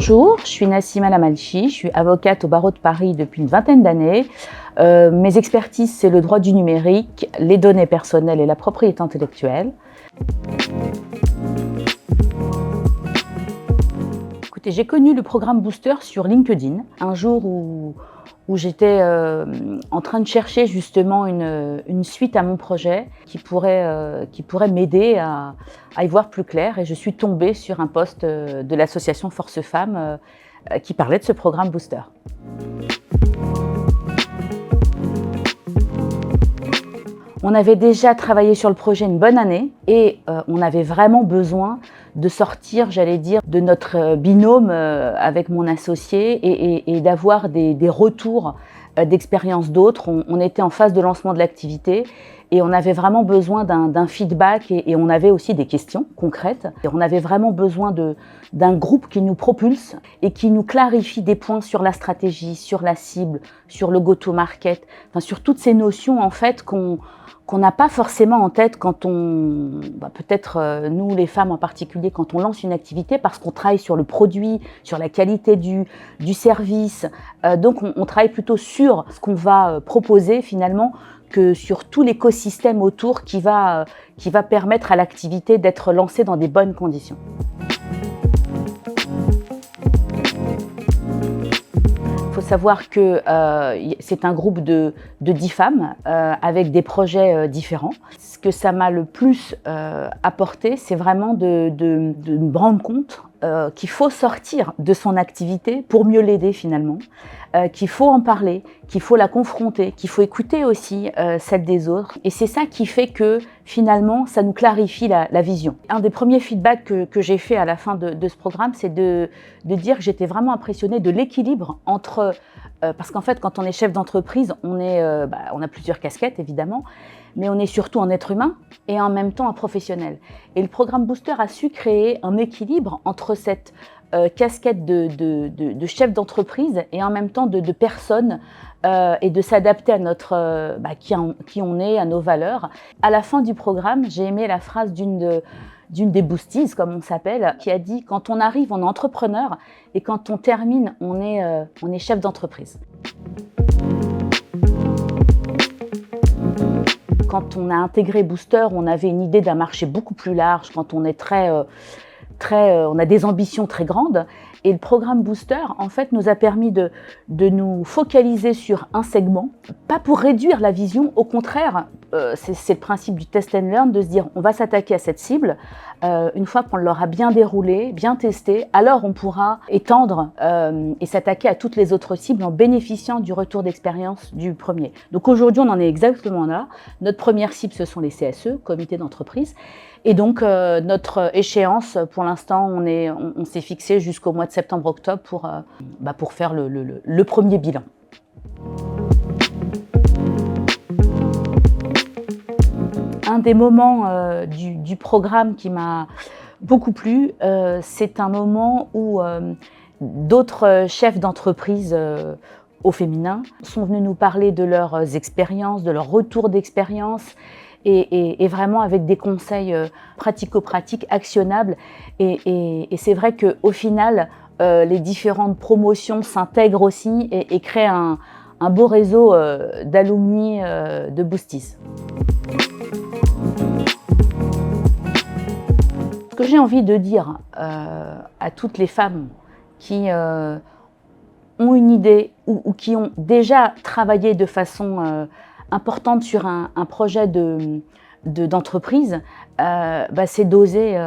Bonjour, je suis Nassima Lamalchi, je suis avocate au barreau de Paris depuis une vingtaine d'années. Mes expertises, c'est le droit du numérique, les données personnelles et la propriété intellectuelle. Écoutez, j'ai connu le programme Booster sur LinkedIn, un jour où j'étais en train de chercher justement une suite à mon projet qui pourrait m'aider à y voir plus clair. Et je suis tombée sur un post de l'association Force Femmes qui parlait de ce programme Booster. On avait déjà travaillé sur le projet une bonne année et on avait vraiment besoin de sortir, j'allais dire, de notre binôme avec mon associé et d'avoir des retours d'expérience d'autres. On était en phase de lancement de l'activité et on avait vraiment besoin d'un feedback et on avait aussi des questions concrètes. Et on avait vraiment besoin d'un groupe qui nous propulse et qui nous clarifie des points sur la stratégie, sur la cible, sur le go-to-market, enfin, sur toutes ces notions en fait qu'on n'a pas forcément en tête quand peut-être nous les femmes en particulier, quand on lance une activité parce qu'on travaille sur le produit, sur la qualité du service. Donc on travaille plutôt sur ce qu'on va proposer finalement que sur tout l'écosystème autour qui va permettre à l'activité d'être lancée dans des bonnes conditions. Il faut savoir que c'est un groupe de 10 femmes avec des projets différents. Ce que ça m'a le plus apporté, c'est vraiment de me rendre compte qu'il faut sortir de son activité pour mieux l'aider finalement, qu'il faut en parler, qu'il faut la confronter, qu'il faut écouter aussi celle des autres. Et c'est ça qui fait que finalement, ça nous clarifie la vision. Un des premiers feedbacks que j'ai fait à la fin de ce programme, c'est de dire que j'étais vraiment impressionnée de l'équilibre entre... parce qu'en fait, quand on est chef d'entreprise, on a plusieurs casquettes évidemment, mais on est surtout un être humain et en même temps un professionnel. Et le programme Booster a su créer un équilibre entre cette casquette de chef d'entreprise et en même temps de personne et de s'adapter à notre qui on est, à nos valeurs. À la fin du programme, j'ai aimé la phrase d'une des boosties, comme on s'appelle, qui a dit « Quand on arrive, on est entrepreneur et quand on termine, on est chef d'entreprise ». Quand on a intégré Booster, on avait une idée d'un marché beaucoup plus large, quand on est on a des ambitions très grandes. Et le programme Booster, en fait, nous a permis de nous focaliser sur un segment, pas pour réduire la vision, au contraire, c'est le principe du test and learn, de se dire on va s'attaquer à cette cible, une fois qu'on l'aura bien déroulée, bien testée, alors on pourra étendre et s'attaquer à toutes les autres cibles en bénéficiant du retour d'expérience du premier. Donc aujourd'hui, on en est exactement là. Notre première cible, ce sont les CSE, comités d'entreprise. Et donc, notre échéance, pour l'instant, on s'est fixé jusqu'au mois de septembre-octobre pour faire le premier bilan. Un des moments du programme qui m'a beaucoup plu, c'est un moment où d'autres chefs d'entreprise au féminin sont venus nous parler de leurs expériences, de leur retour d'expérience, et vraiment avec des conseils pratico-pratiques, actionnables. Et c'est vrai qu'au final, les différentes promotions s'intègrent aussi et créent un beau réseau d'alumni de Boosties. Ce que j'ai envie de dire à toutes les femmes qui ont une idée ou qui ont déjà travaillé de façon importante sur un projet d'entreprise, c'est d'oser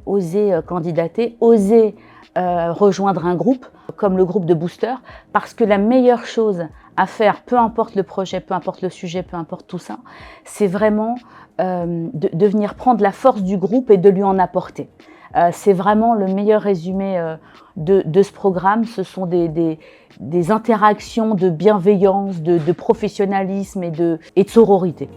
oser candidater, oser rejoindre un groupe comme le groupe de Booster, parce que la meilleure chose à faire, peu importe le projet, peu importe le sujet, peu importe tout ça, c'est vraiment de venir prendre la force du groupe et de lui en apporter. C'est vraiment le meilleur résumé de ce programme. Ce sont des interactions de bienveillance, de professionnalisme et de sororité.